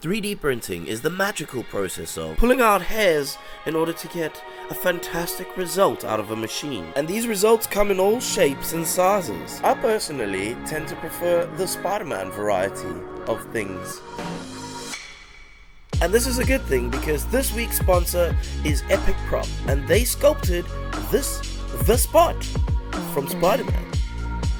3D printing is the magical process of pulling out hairs in order to get a fantastic result out of a machine. And these results come in all shapes and sizes. I personally tend to prefer the Spider-Man variety of things. And this is a good thing because this week's sponsor is Epic Prop, and they sculpted the Spot from Spider-Man.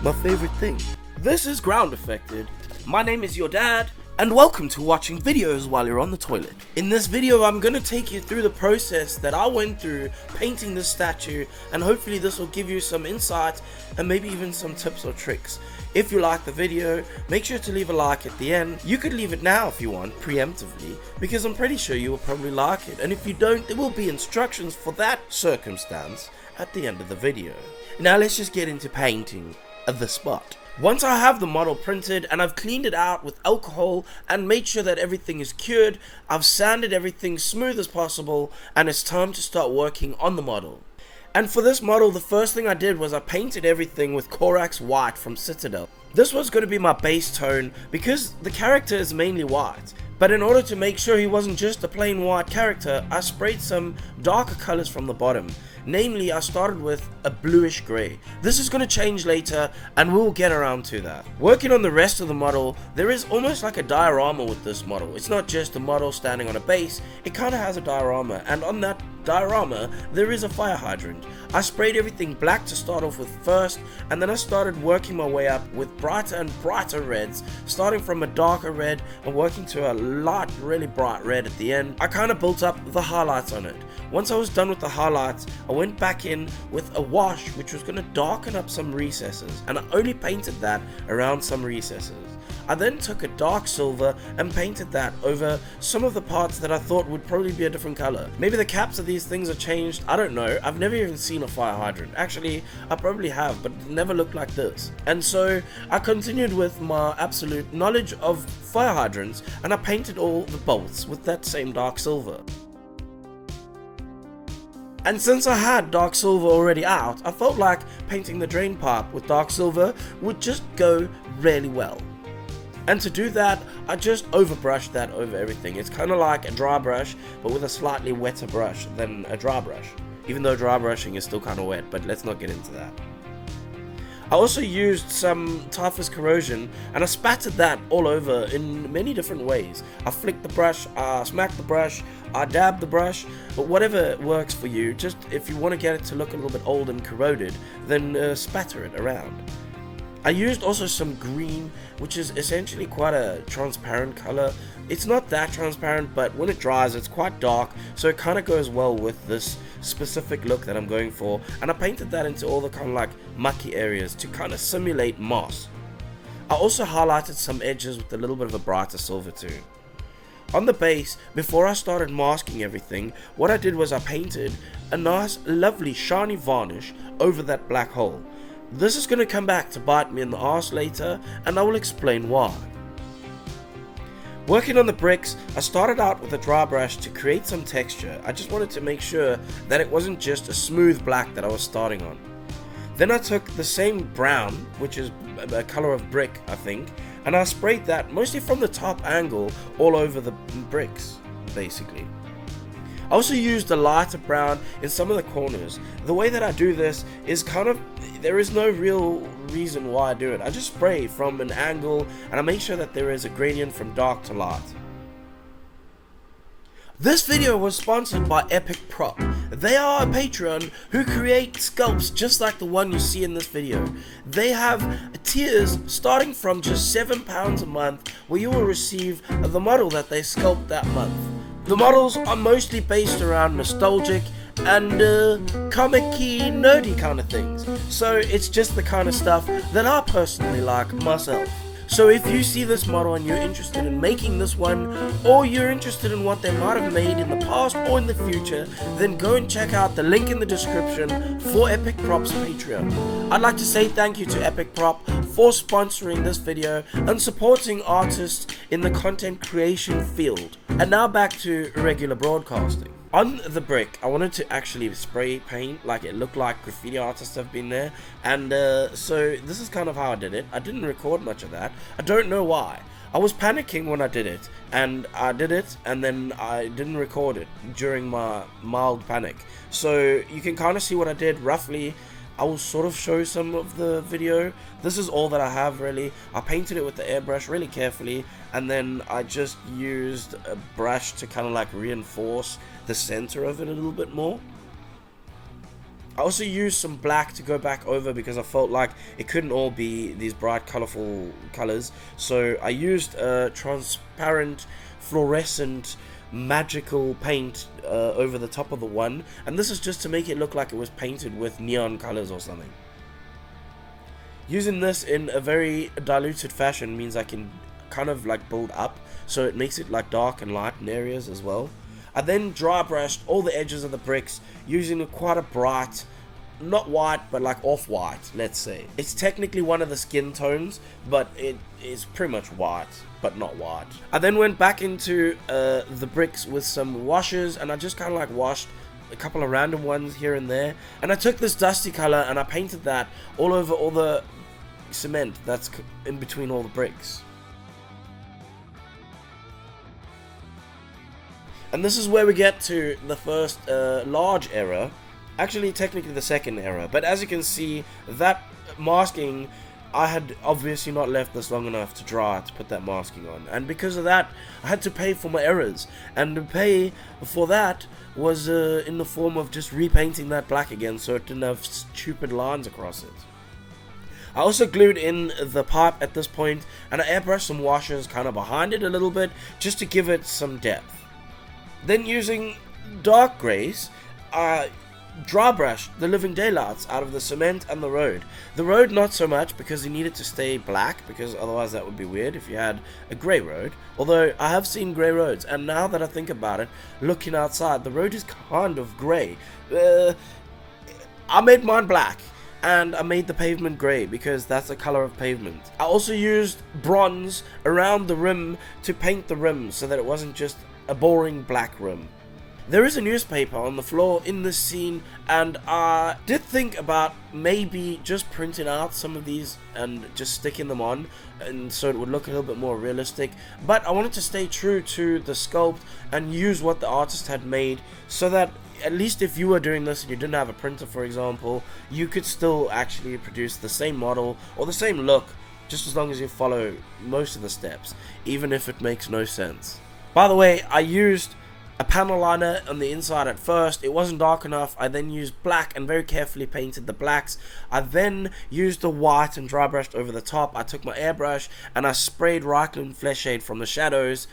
My favorite thing. This is Ground Affected. My name is your dad, and welcome to watching videos while you're on the toilet. In this video, I'm going to take you through the process that I went through painting this statue, and hopefully this will give you some insight and maybe even some tips or tricks. If you like the video, make sure to leave a like at the end. You could leave it now if you want, preemptively, because I'm pretty sure you will probably like it. And if you don't, there will be instructions for that circumstance at the end of the video. Now let's just get into painting the Spot. Once I have the model printed and I've cleaned it out with alcohol and made sure that everything is cured, I've sanded everything smooth as possible, and it's time to start working on the model. And for this model, the first thing I did was I painted everything with Corax White from Citadel. This was going to be my base tone because the character is mainly white. But in order to make sure he wasn't just a plain white character, I sprayed some darker colors from the bottom. Namely, I started with a bluish grey. This is going to change later, and we'll get around to that. Working on the rest of the model, there is almost like a diorama with this model. It's not just a model standing on a base, it kind of has a diorama, and on that diorama, there is a fire hydrant. I sprayed everything black to start off with first, and then I started working my way up with brighter and brighter reds, starting from a darker red and working to a light, really bright red at the end. I kind of built up the highlights on it. Once I was done with the highlights, I went back in with a wash which was going to darken up some recesses, and I only painted that around some recesses. I then took a dark silver and painted that over some of the parts that I thought would probably be a different color. Maybe the caps of these things are changed, I don't know. I've never even seen a fire hydrant. Actually, I probably have, but it never looked like this. And so I continued with my absolute knowledge of fire hydrants, and I painted all the bolts with that same dark silver. And since I had dark silver already out, I felt like painting the drain pipe with dark silver would just go really well. And to do that, I just overbrushed that over everything. It's kind of like a dry brush, but with a slightly wetter brush than a dry brush. Even though dry brushing is still kind of wet, but let's not get into that. I also used some Typhus Corrosion, and I spattered that all over in many different ways. I flicked the brush, I smacked the brush, I dabbed the brush, but whatever works for you. Just if you want to get it to look a little bit old and corroded, then spatter it around. I used also some green, which is essentially quite a transparent color. It's not that transparent, but when it dries, it's quite dark, so it kind of goes well with this specific look that I'm going for. And I painted that into all the kind of like mucky areas to kind of simulate moss. I also highlighted some edges with a little bit of a brighter silver too. On the base, before I started masking everything, what I did was I painted a nice, lovely, shiny varnish over that black hole. This is going to come back to bite me in the arse later, and I will explain why. Working on the bricks, I started out with a dry brush to create some texture. I just wanted to make sure that it wasn't just a smooth black that I was starting on. Then I took the same brown, which is a color of brick, I think, and I sprayed that mostly from the top angle all over the bricks, basically. I also used a lighter brown in some of the corners. The way that I do this is there is no real reason why I do it. I just spray from an angle, and I make sure that there is a gradient from dark to light. This video was sponsored by Epic Prop. They are a Patreon who create sculpts just like the one you see in this video. They have tiers starting from just £7 a month, where you will receive the model that they sculpt that month. The models are mostly based around nostalgic and comic-y, nerdy kind of things. So it's just the kind of stuff that I personally like myself. So if you see this model and you're interested in making this one, or you're interested in what they might have made in the past or in the future, then go and check out the link in the description for Epic Prop's Patreon. I'd like to say thank you to Epic Prop for sponsoring this video and supporting artists in the content creation field. And now back to regular broadcasting. On the brick, I wanted to actually spray paint like it looked like graffiti artists have been there, and so this is kind of how I did it. I didn't record much of that. I don't know why. I was panicking when I did it, and then I didn't record it during my mild panic. So you can kind of see what I did roughly. I will sort of show some of the video. This is all that I have really. I painted it with the airbrush really carefully, and then I just used a brush to kind of like reinforce the center of it a little bit more. I also used some black to go back over because I felt like it couldn't all be these bright colorful colors. So I used a transparent fluorescent magical paint over the top of the one, and this is just to make it look like it was painted with neon colors or something. Using this in a very diluted fashion means I can kind of like build up, so it makes it like dark and light in areas as well. I then dry brushed all the edges of the bricks using quite a bright, not white, but like off-white, let's say. It's technically one of the skin tones, but it is pretty much white, but not white. I then went back into the bricks with some washes, and I just kind of like washed a couple of random ones here and there. And I took this dusty color and I painted that all over all the cement that's in between all the bricks. And this is where we get to the first large error. Actually, technically the second error. But as you can see, that masking, I had obviously not left this long enough to dry to put that masking on. And because of that, I had to pay for my errors. And the pay for that was in the form of just repainting that black again so it didn't have stupid lines across it. I also glued in the pipe at this point, and I airbrushed some washes kind of behind it a little bit just to give it some depth. Then using dark grays, I dry brushed the living daylights out of the cement and the road. The road not so much because you needed to stay black, because otherwise that would be weird if you had a grey road. Although I have seen grey roads, and now that I think about it, looking outside, the road is kind of grey. I made mine black, and I made the pavement grey because that's the color of pavement. I also used bronze around the rim to paint the rim so that it wasn't just a boring black rim. There is a newspaper on the floor in this scene, and I did think about maybe just printing out some of these and just sticking them on, and so it would look a little bit more realistic. But I wanted to stay true to the sculpt and use what the artist had made, so that at least if you were doing this and you didn't have a printer, for example, you could still actually produce the same model or the same look, just as long as you follow most of the steps, even if it makes no sense. By the way, I used a panel liner on the inside at first. It wasn't dark enough. I then used black and very carefully painted the blacks. I then used the white and dry brushed over the top. I took my airbrush and I sprayed Reikland Flesh Shade from the shadows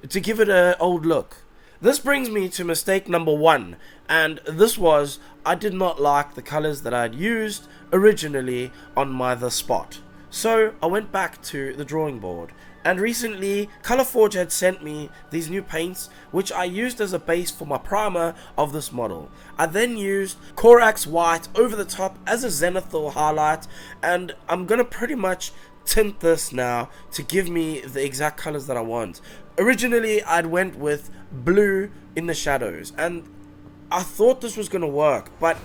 to give it an old look. This brings me to mistake number one, and this was I did not like the colors that I had used originally on my The Spot. So I went back to the drawing board, and recently Colorforge had sent me these new paints which I used as a base for my primer of this model. I then used Corax White over the top as a zenithal highlight, and I'm gonna pretty much tint this now to give me the exact colors that I want. Originally I'd went with blue in the shadows, and I thought this was gonna work, but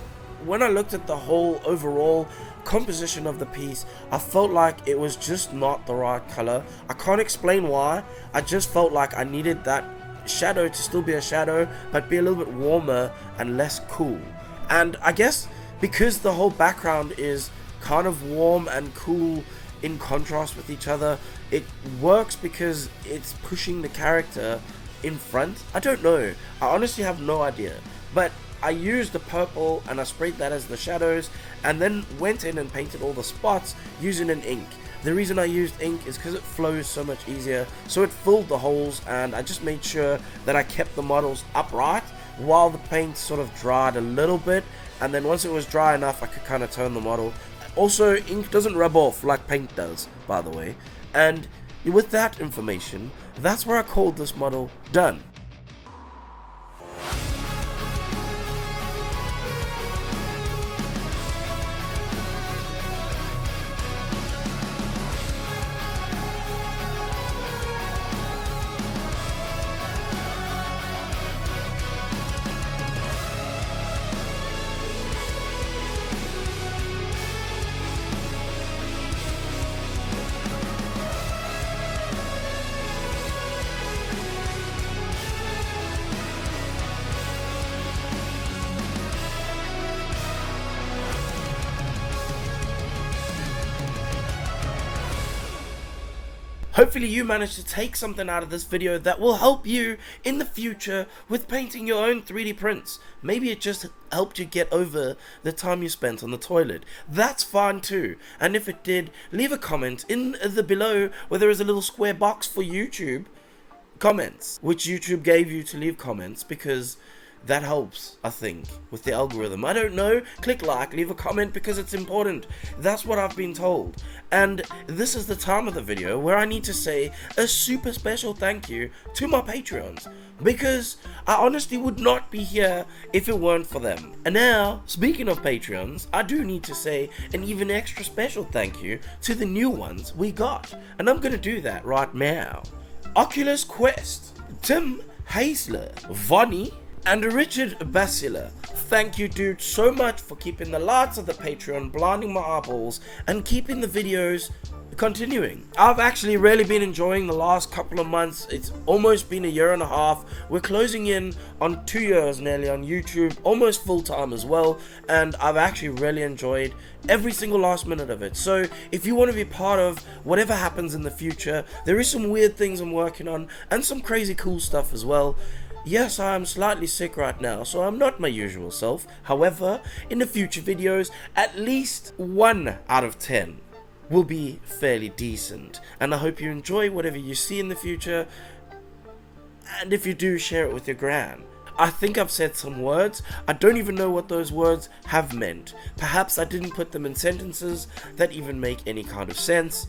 when I looked at the whole overall composition of the piece, I felt like it was just not the right color. I can't explain why. I just felt like I needed that shadow to still be a shadow, but be a little bit warmer and less cool. And I guess because the whole background is kind of warm and cool in contrast with each other, it works because it's pushing the character in front. I don't know. I honestly have no idea. But I used the purple and I sprayed that as the shadows, and then went in and painted all the spots using an ink. The reason I used ink is because it flows so much easier, so it filled the holes, and I just made sure that I kept the models upright while the paint sort of dried a little bit, and then once it was dry enough I could kind of turn the model. Also, ink doesn't rub off like paint does, by the way. And with that information, that's where I called this model done. Hopefully you managed to take something out of this video that will help you in the future with painting your own 3D prints. Maybe it just helped you get over the time you spent on the toilet. That's fine too. And if it did, leave a comment in the below where there is a little square box for YouTube comments, which YouTube gave you to leave comments, because that helps, I think, with the algorithm. I don't know. Click like, leave a comment, because it's important. That's what I've been told. And this is the time of the video where I need to say a super special thank you to my Patreons, because I honestly would not be here if it weren't for them. And now, speaking of Patreons, I do need to say an even extra special thank you to the new ones we got. And I'm gonna do that right now. Oculus Quest, Tim Haisler, Vonnie, and Richard Basila. Thank you, dude, so much for keeping the lights of the Patreon blinding my eyeballs and keeping the videos continuing. I've actually really been enjoying the last couple of months. It's almost been a year and a half. We're closing in on 2 years nearly on YouTube, almost full time as well, and I've actually really enjoyed every single last minute of it. So if you want to be part of whatever happens in the future, there is some weird things I'm working on and some crazy cool stuff as well. Yes, I am slightly sick right now, so I'm not my usual self. However, in the future videos, at least 1 out of 10 will be fairly decent. And I hope you enjoy whatever you see in the future. And if you do, share it with your gran. I think I've said some words. I don't even know what those words have meant. Perhaps I didn't put them in sentences that even make any kind of sense.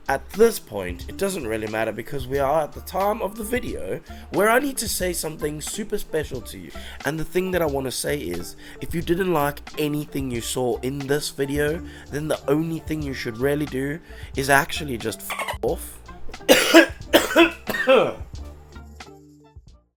At this point, it doesn't really matter, because we are at the time of the video where I need to say something super special to you. And the thing that I want to say is, if you didn't like anything you saw in this video, then the only thing you should really do is actually just f*** off.